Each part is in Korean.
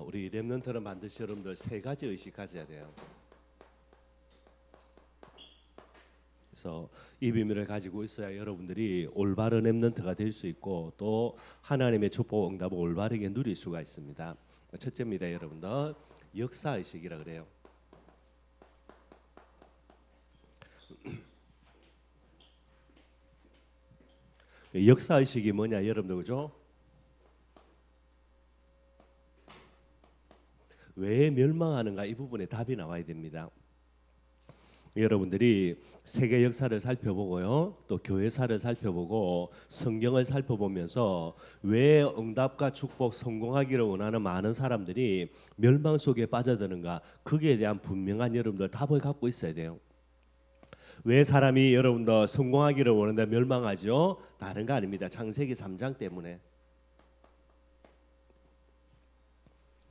우리 렘넌트는 반드시 여러분들 세 가지 의식 가져야 돼요. 그래서 이 비밀을 가지고 있어야 여러분들이 올바른 렘넌트가 될 수 있고 또 하나님의 축복 응답을 올바르게 누릴 수가 있습니다. 첫째입니다, 여러분들. 역사 의식이라 그래요. 역사 의식이 뭐냐, 여러분들, 그죠? 왜 멸망하는가, 이 부분에 답이 나와야 됩니다. 여러분들이 세계 역사를 살펴보고요, 또 교회사를 살펴보고 성경을 살펴보면서 왜 응답과 축복, 성공하기를 원하는 많은 사람들이 멸망 속에 빠져드는가, 거기에 대한 분명한 여러분들 답을 갖고 있어야 돼요. 왜 사람이 여러분들 성공하기를 원하는데 멸망하죠? 다른 거 아닙니다. 창세기 3장 때문에.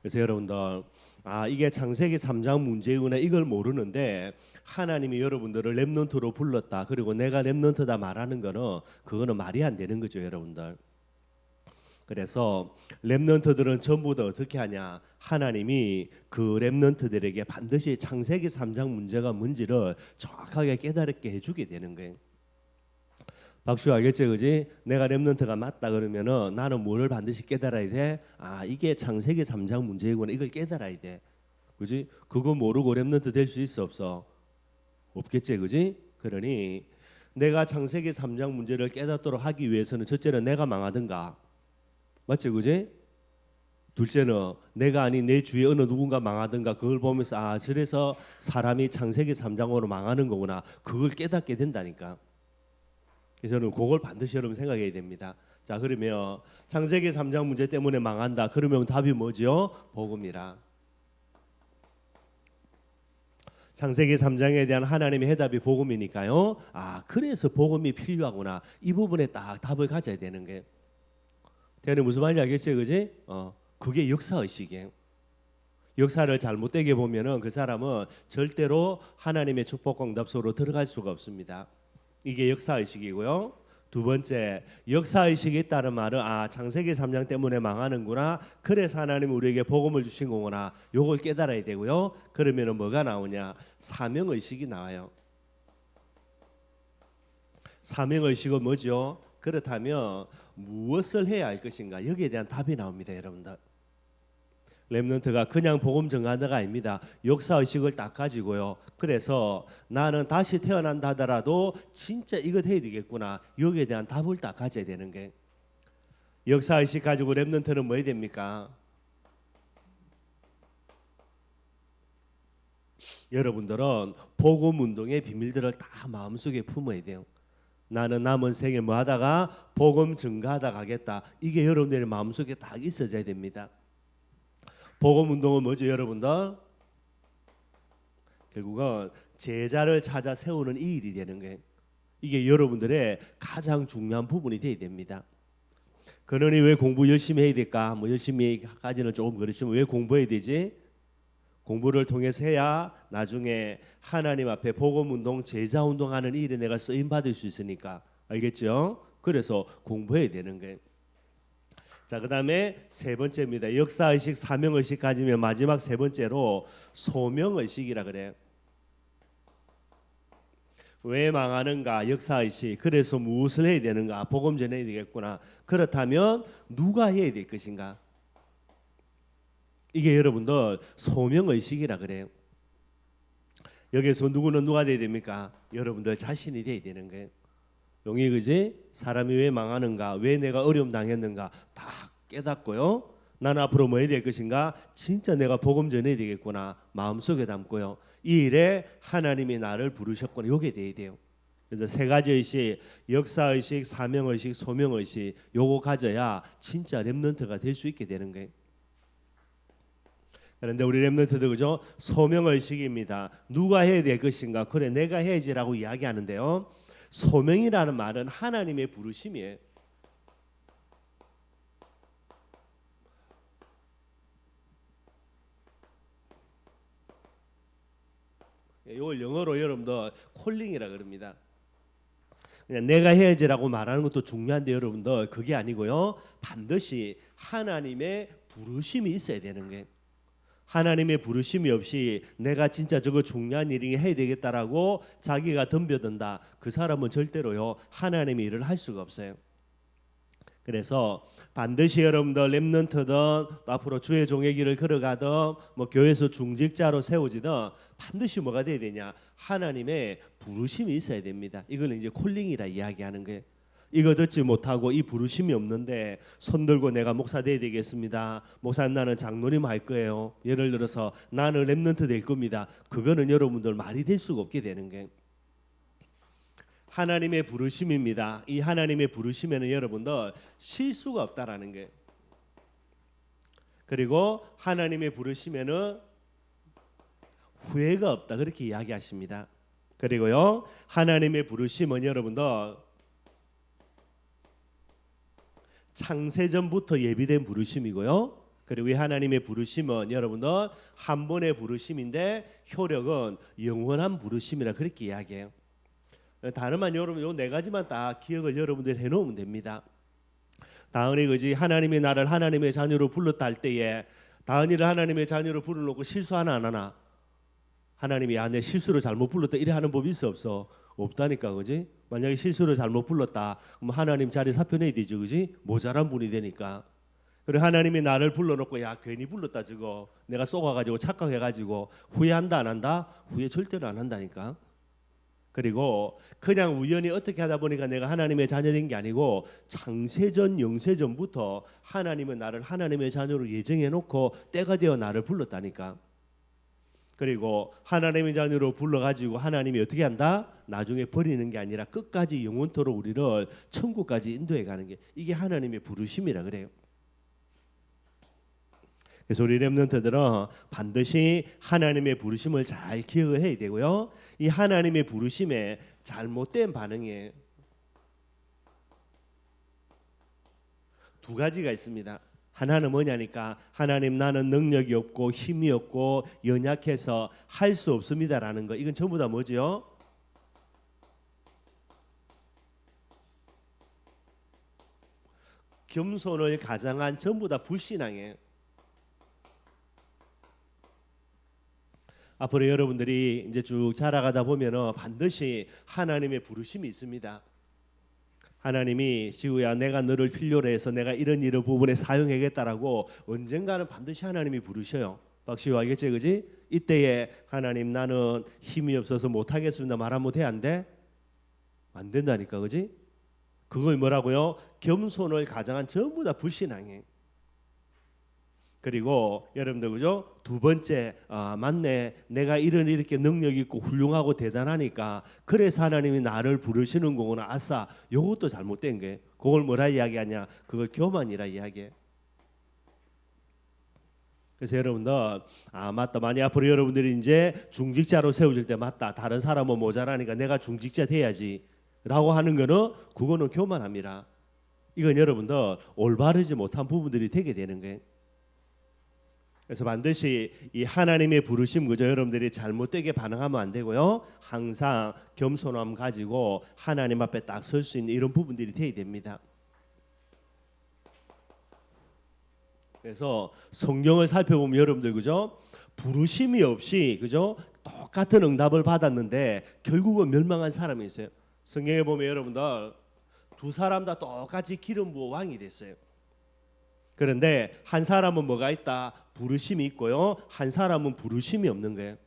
그래서 여러분들, 이게 창세기 3장 문제구나, 이걸 모르는데 하나님이 여러분들을 렘넌트로 불렀다, 그리고 내가 렘넌트다 말하는 거는 그거는 말이 안 되는 거죠, 여러분들. 그래서 렘넌트들은 전부 다 어떻게 하냐, 하나님이 그 렘넌트들에게 반드시 창세기 3장 문제가 뭔지를 정확하게 깨달게 해주게 되는 거예요. 박수 알겠지, 그지? 내가 렘넌트가 맞다 그러면은 나는 뭐를 반드시 깨달아야 돼? 이게 창세기 3장 문제이구나, 이걸 깨달아야 돼, 그지? 그거 모르고 렘넌트 될 수 있어, 없어? 없겠지, 그지? 그러니 내가 창세기 3장 문제를 깨닫도록 하기 위해서는 첫째는 내가 망하든가, 맞지, 그지? 둘째는 내가 아닌 내 주위에 어느 누군가 망하든가, 그걸 보면서 저래서 사람이 창세기 3장으로 망하는 거구나, 그걸 깨닫게 된다니까. 그래서 저는 그걸 반드시 여러분 생각해야 됩니다. 자, 그러면 창세기 3장 문제 때문에 망한다, 그러면 답이 뭐죠? 복음이라. 창세기 3장에 대한 하나님의 해답이 복음이니까요. 그래서 복음이 필요하구나, 이 부분에 딱 답을 가져야 되는 게. 대현이 무슨 말인지 알겠지, 그지? 그게 역사의식이에요. 역사를 잘못되게 보면은 그 사람은 절대로 하나님의 축복 응답 속으로 들어갈 수가 없습니다. 이게 역사의식이고요. 두 번째, 역사의식이 있다는 말은 창세기 3장 때문에 망하는구나, 그래서 하나님이 우리에게 복음을 주신 거구나, 요걸 깨달아야 되고요. 그러면은 뭐가 나오냐, 사명의식이 나와요. 사명의식은 뭐죠? 그렇다면 무엇을 해야 할 것인가, 여기에 대한 답이 나옵니다, 여러분들. 렘넌트가 그냥 복음 전하다가 아닙니다. 역사의식을 딱 가지고요. 그래서 나는 다시 태어난다 하더라도 진짜 이것 해야 되겠구나, 여기에 대한 답을 딱 가져야 되는 게. 역사의식 가지고 렘넌트는 뭐 해야 됩니까? 여러분들은 복음운동의 비밀들을 다 마음속에 품어야 돼요. 나는 남은 생에 뭐 하다가 복음 증가하다 가겠다, 이게 여러분들의 마음속에 딱 있어져야 됩니다. 복음 운동은 뭐죠, 여러분들? 결국은 제자를 찾아 세우는 이 일이 되는 거예요. 이게 여러분들의 가장 중요한 부분이 돼야 됩니다. 그러니 왜 공부 열심히 해야 될까? 열심히 까지는 조금 그렇지만 왜 공부해야 되지? 공부를 통해서 해야 나중에 하나님 앞에 복음 운동, 제자 운동하는 일에 내가 쓰임 받을 수 있으니까. 알겠죠? 그래서 공부해야 되는 거예요. 자, 그다음에 세 번째입니다. 역사의식, 사명의식 가지면 마지막 세 번째로 소명의식이라 그래요. 왜 망하는가, 역사의식. 그래서 무엇을 해야 되는가, 복음 전해야 되겠구나. 그렇다면 누가 해야 될 것인가, 이게 여러분들 소명의식이라 그래요. 여기서 누구는 누가 돼야 됩니까? 여러분들 자신이 돼야 되는 거예요. 용이, 그지? 사람이 왜 망하는가, 왜 내가 어려움 당했는가 다 깨닫고요. 나는 앞으로 뭐 해야 될 것인가, 진짜 내가 복음 전해야 되겠구나, 마음속에 담고요. 이 일에 하나님이 나를 부르셨구나, 요게 돼야 돼요. 그래서 세 가지 의식, 역사의식, 사명의식, 소명의식, 요거 가져야 진짜 렘넌트가 될 수 있게 되는 거예요. 그런데 우리 렘넌트들, 그죠? 소명의식입니다. 누가 해야 될 것인가, 그래 내가 해야지라고 이야기하는데요. 소명이라는 말은 하나님의 부르심이에요. 이걸 영어로 여러분들 콜링이라 그럽니다. 그냥 내가 해야지라고 말하는 것도 중요한데 여러분들, 그게 아니고요. 반드시 하나님의 부르심이 있어야 되는 게, 하나님의 부르심이 없이 내가 진짜 저거 중요한 일이 해야 되겠다라고 자기가 덤벼든다, 그 사람은 절대로요 하나님의 일을 할 수가 없어요. 그래서 반드시 여러분들 렘넌트든 앞으로 주의 종의 길을 걸어가든 뭐 교회에서 중직자로 세워지든 반드시 뭐가 돼야 되냐, 하나님의 부르심이 있어야 됩니다. 이걸 이제 콜링이라 이야기하는 거예요. 이거 듣지 못하고 이 부르심이 없는데 손 들고 내가 목사 돼야 되겠습니다, 목사님 나는 장로님 할 거예요, 예를 들어서 나는 렘넌트 될 겁니다, 그거는 여러분들 말이 될 수가 없게 되는 게 하나님의 부르심입니다. 이 하나님의 부르심에는 여러분들 실수가 없다라는 게, 그리고 하나님의 부르심에는 후회가 없다, 그렇게 이야기하십니다. 그리고요 하나님의 부르심은 여러분들 창세전부터 예비된 부르심이고요. 그리고 이 하나님의 부르심은 여러분들 한 번의 부르심인데 효력은 영원한 부르심이라 그렇게 이야기해요. 다른 말 여러분 요 네 가지만 딱 기억을 여러분들 해놓으면 됩니다. 다은이 그지 하나님이 나를 하나님의 자녀로 불렀다 할 때에 다은이를 하나님의 자녀로 불러놓고 실수 하나 안 하나? 하나님이 내 실수로 잘못 불렀다 이래 하는 법이 있어 없어? 없다니까, 그지? 만약에 실수로 잘못 불렀다 그럼 하나님 자리 사표내야 되죠, 그지? 모자란 분이 되니까. 그리고 하나님이 나를 불러놓고 야 괜히 불렀다 저거 내가 쏘가가지고 착각해가지고 후회한다 안 한다? 후회 절대로 안 한다니까. 그리고 그냥 우연히 어떻게 하다 보니까 내가 하나님의 자녀된 게 아니고 창세전 영세전부터 하나님은 나를 하나님의 자녀로 예정해놓고 때가 되어 나를 불렀다니까. 그리고 하나님의 자녀로 불러가지고 하나님이 어떻게 한다? 나중에 버리는 게 아니라 끝까지 영원토록 우리를 천국까지 인도해 가는 게, 이게 하나님의 부르심이라 그래요. 그래서 우리 렘넌트들은 반드시 하나님의 부르심을 잘 기억을 해야 되고요. 이 하나님의 부르심에 잘못된 반응에 두 가지가 있습니다. 하나는 뭐냐니까, 하나님 나는 능력이 없고 힘이 없고 연약해서 할 수 없습니다라는 거. 이건 전부 다 뭐지요? 겸손을 가장한 전부 다 불신앙이에요. 앞으로 여러분들이 이제 쭉 자라가다 보면은 반드시 하나님의 부르심이 있습니다. 하나님이 시우야 내가 너를 필요로 해서 내가 이런 부분에 사용하겠다라고 언젠가는 반드시 하나님이 부르셔요. 박시우 알겠지, 그지? 이때에 하나님 나는 힘이 없어서 못하겠습니다 말하면 돼, 안 돼? 안 된다니까, 그지? 그걸 뭐라고요? 겸손을 가장한 전부 다 불신앙이에요. 그리고 여러분들 그죠? 두 번째, 맞네, 내가 이렇게 능력 있고 훌륭하고 대단하니까 그래서 하나님이 나를 부르시는 거구나. 아싸, 이것도 잘못된 거예요. 그걸 뭐라 이야기하냐? 그걸 교만이라 이야기해. 그래서 여러분들 맞다, 만약 앞으로 여러분들이 이제 중직자로 세워질 때 맞다, 다른 사람은 모자라니까 내가 중직자 돼야지 라고 하는 거는 그거는 교만합니다. 이건 여러분들 올바르지 못한 부분들이 되게 되는 거예요. 그래서 반드시 이 하나님의 부르심, 그죠? 여러분들이 잘못되게 반응하면 안 되고요. 항상 겸손함 가지고 하나님 앞에 딱 설 수 있는 이런 부분들이 되어야 됩니다. 그래서 성경을 살펴보면 여러분들 그죠? 부르심이 없이 그죠? 똑같은 응답을 받았는데 결국은 멸망한 사람이 있어요. 성경에 보면 여러분들 두 사람 다 똑같이 기름 부어 왕이 됐어요. 그런데 한 사람은 뭐가 있다? 부르심이 있고요. 한 사람은 부르심이 없는 거예요.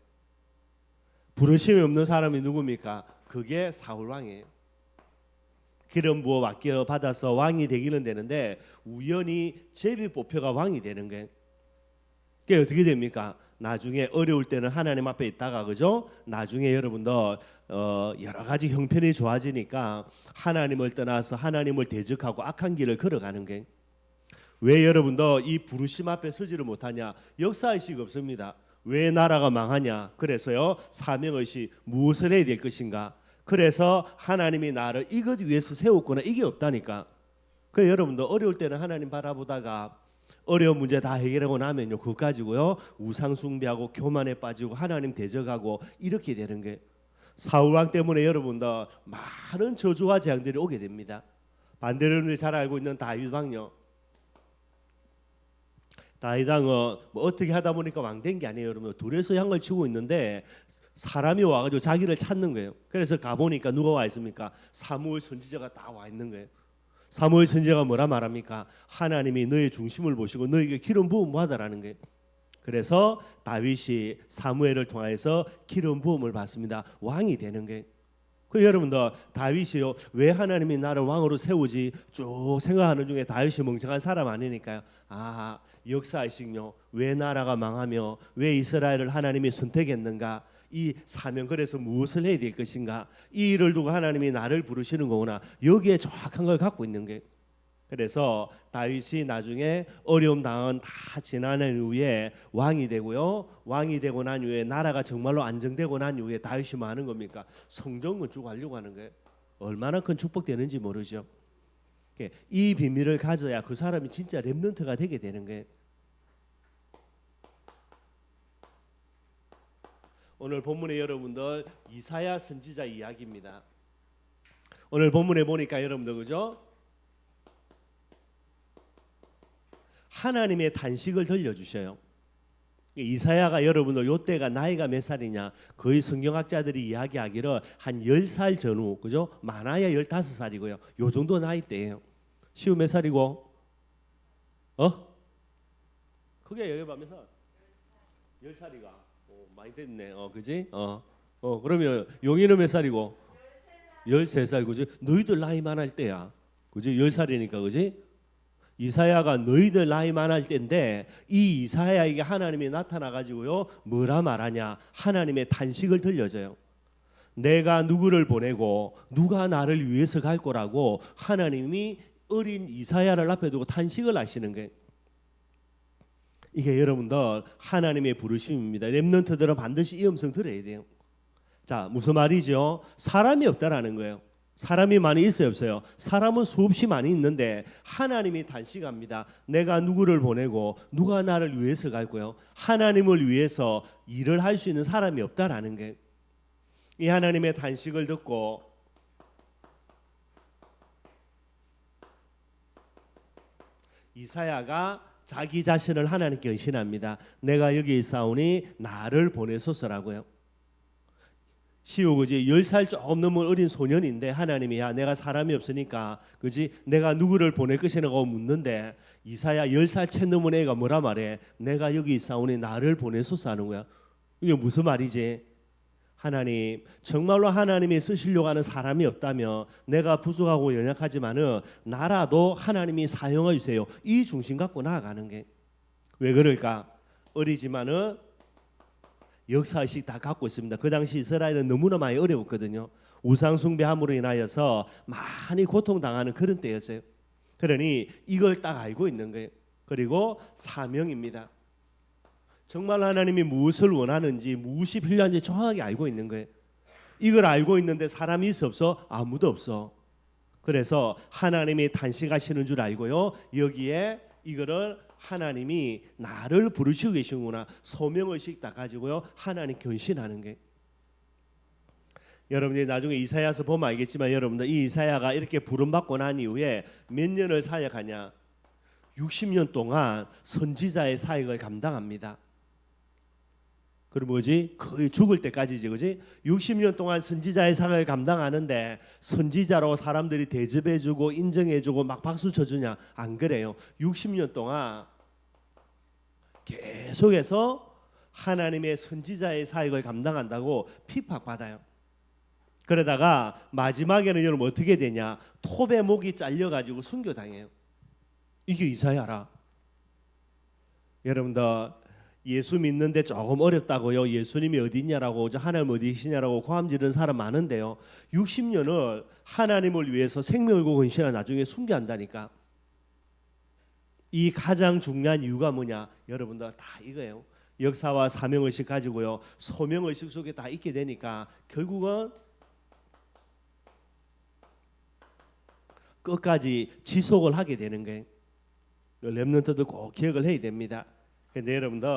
부르심이 없는 사람이 누굽니까? 그게 사울 왕이에요. 기름 부어 맡겨 받아서 왕이 되기는 되는데 우연히 제비 뽑혀가 왕이 되는 거예요. 그게 어떻게 됩니까? 나중에 어려울 때는 하나님 앞에 있다가 그죠? 나중에 여러분들 여러 가지 형편이 좋아지니까 하나님을 떠나서 하나님을 대적하고 악한 길을 걸어가는 거예요. 왜 여러분도 이 부르심 앞에 서지를 못하냐? 역사의식 없습니다. 왜 나라가 망하냐? 그래서요 사명의식, 무엇을 해야 될 것인가? 그래서 하나님이 나를 이것 위해서 세웠구나, 이게 없다니까. 그래서 여러분도 어려울 때는 하나님 바라보다가 어려운 문제 다 해결하고 나면요 그거 가지고요 우상 숭배하고 교만에 빠지고 하나님 대적하고 이렇게 되는 게, 사울왕 때문에 여러분도 많은 저주와 재앙들이 오게 됩니다. 반대로 여러분들이 잘 알고 있는 다윗왕요, 다윗왕은 뭐 어떻게 하다 보니까 왕 된 게 아니에요, 여러분. 둘에서 양을 치고 있는데 사람이 와가지고 자기를 찾는 거예요. 그래서 가보니까 누가 와 있습니까? 사무엘 선지자가 다 와 있는 거예요. 사무엘 선지자가 뭐라 말합니까? 하나님이 너의 중심을 보시고 너에게 기름 부음 받으라는 거예요. 그래서 다윗이 사무엘을 통해서 기름 부음을 받습니다. 왕이 되는 거예요. 그 여러분들, 다윗이요, 왜 하나님이 나를 왕으로 세우지 쭉 생각하는 중에 다윗이 멍청한 사람 아니니까요. 아, 역사의식요, 왜 나라가 망하며 왜 이스라엘을 하나님이 선택했는가, 이 사명, 그래서 무엇을 해야 될 것인가, 이 일을 두고 하나님이 나를 부르시는 거구나, 여기에 정확한 걸 갖고 있는 게. 그래서 다윗이 나중에 어려움 당한 다 지나는 이후에 왕이 되고요. 왕이 되고 난 이후에 나라가 정말로 안정되고 난 이후에 다윗이 뭐 하는 겁니까? 성전 건축하려고 하는 거예요. 얼마나 큰 축복되는지 모르죠. 이 비밀을 가져야 그 사람이 진짜 렘넌트가 되게 되는 거예요. 오늘 본문에 여러분들 이사야 선지자 이야기입니다. 오늘 본문에 보니까 여러분들, 그죠? 하나님의 단식을 들려주셔요. 이사야가 여러분들 요때가 나이가 몇 살이냐, 거의 성경학자들이 이야기하기를 한 10살 전후, 그죠? 많아야 15살이고요. 요 정도 나이대예요. 시우 몇 살이고? 그게 여기 보면서 10살이가 많이 됐네. 그지? 그러면 용이는 몇 살이고? 13살, 그지? 너희들 나이 많을 때야, 그지? 10살이니까, 그지? 이사야가 너희들 나이 많을 때인데, 이 이사야에게 하나님이 나타나 가지고요, 뭐라 말하냐, 하나님의 단식을 들려줘요. 내가 누구를 보내고 누가 나를 위해서 갈 거라고 하나님이 어린 이사야를 앞에 두고 탄식을 하시는 거예요. 이게 여러분들 하나님의 부르심입니다. 렘넌트들은 반드시 이 음성 들어야 돼요. 자, 무슨 말이죠? 사람이 없다라는 거예요. 사람이 많이 있어요, 없어요? 사람은 수없이 많이 있는데 하나님이 단식합니다. 내가 누구를 보내고 누가 나를 위해서 갈 거요? 하나님을 위해서 일을 할 수 있는 사람이 없다라는 게, 이 하나님의 단식을 듣고 이사야가 자기 자신을 하나님께 의신합니다. 내가 여기 있사오니 나를 보내소서라고요. 시우, 그지? 10살 조금 넘은 어린 소년인데 하나님이, 야, 내가 사람이 없으니까, 그지? 내가 누구를 보낼 것이라고 묻는데, 이사야 10살 채 넘은 애가 뭐라 말해? 내가 여기 있사오니 나를 보내소서 하는 거야. 이게 무슨 말이지? 하나님, 정말로 하나님이 쓰시려고 하는 사람이 없다면 내가 부족하고 연약하지만은 나라도 하나님이 사용해 주세요, 이 중심 갖고 나아가는 게. 왜 그럴까? 어리지만은 역사의식 다 갖고 있습니다. 그 당시 이스라엘은 너무나 많이 어려웠거든요. 우상 숭배함으로 인하여서 많이 고통당하는 그런 때였어요. 그러니 이걸 딱 알고 있는 거예요. 그리고 사명입니다. 정말 하나님이 무엇을 원하는지, 무엇이 필요한지 정확하게 알고 있는 거예요. 이걸 알고 있는데 사람이 있어 없어? 아무도 없어. 그래서 하나님이 단식하시는 줄 알고요, 여기에 이거를 하나님이 나를 부르시고 계시구나, 소명의식 다 가지고요 하나님 견신하는 게. 여러분들이 나중에 이사야서 보면 알겠지만, 여러분들 이 이사야가 이렇게 부름받고 난 이후에 몇 년을 사역하냐? 60년 동안 선지자의 사역을 감당합니다. 그럼 뭐지? 거의 죽을 때까지지, 그지? 60년 동안 선지자의 사역을 감당하는데 선지자로 사람들이 대접해주고 인정해주고 막 박수 쳐주냐? 안 그래요. 60년 동안 계속해서 하나님의 선지자의 사역을 감당한다고 핍박받아요. 그러다가 마지막에는 여러분 어떻게 되냐? 톱에 목이 잘려가지고 순교당해요. 이게 이사야라. 여러분들 예수 믿는데 조금 어렵다고요, 예수님이 어디 있냐라고, 하나님 어디 계시냐라고 고함 지르는 사람 많은데요, 60년을 하나님을 위해서 생명을 걸고 헌신하 나중에 순교한다니까. 이 가장 중요한 이유가 뭐냐? 여러분들 다 이거예요. 역사와 사명의식 가지고요, 소명의식 속에 다 있게 되니까 결국은 끝까지 지속을 하게 되는 거예요. 렘넌트들 꼭 기억을 해야 됩니다. 근데 여러분들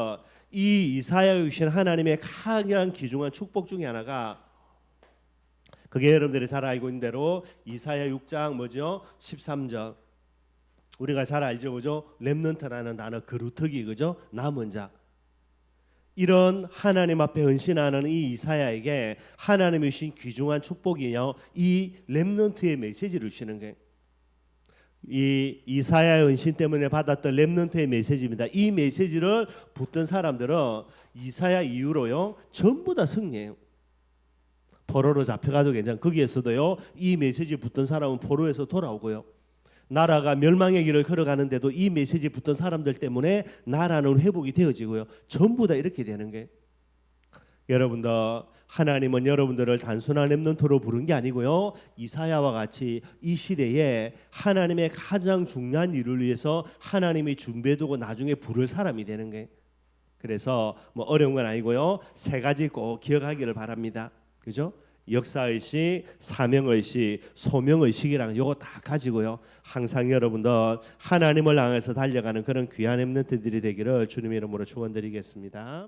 이 이사야에 주신 하나님의 강한 귀중한 축복 중에 하나가, 그게 여러분들이 잘 알고 있는 대로 이사야 6장 뭐죠? 13절. 우리가 잘 알죠, 그죠? 렘넌트라는 단어 그루터기, 그죠? 남은 자. 이런 하나님 앞에 헌신하는 이 이사야에게 하나님이 주신 귀중한 축복이요, 이 렘넌트의 메시지를 주시는 거예요. 이 이사야의 헌신 때문에 받았던 렘넌트의 메시지입니다. 이 메시지를 붙든 사람들은 이사야 이후로요 전부 다 승리해요. 포로로 잡혀가도 괜찮아. 거기에서도요 이 메시지 붙던 사람은 포로에서 돌아오고요. 나라가 멸망의 길을 걸어가는데도 이 메시지 붙던 사람들 때문에 나라는 회복이 되어지고요. 전부 다 이렇게 되는 게, 여러분들, 하나님은 여러분들을 단순한 렘넌트로 부른 게 아니고요, 이사야와 같이 이 시대에 하나님의 가장 중요한 일을 위해서 하나님이 준비해두고 나중에 부를 사람이 되는 게, 그래서 뭐 어려운 건 아니고요, 세 가지 꼭 기억하기를 바랍니다. 그죠? 역사의식, 사명의식, 소명의식이랑 요거 다 가지고요, 항상 여러분들 하나님을 향해서 달려가는 그런 귀한 렘넌트들이 되기를 주님의 이름으로 축원드리겠습니다.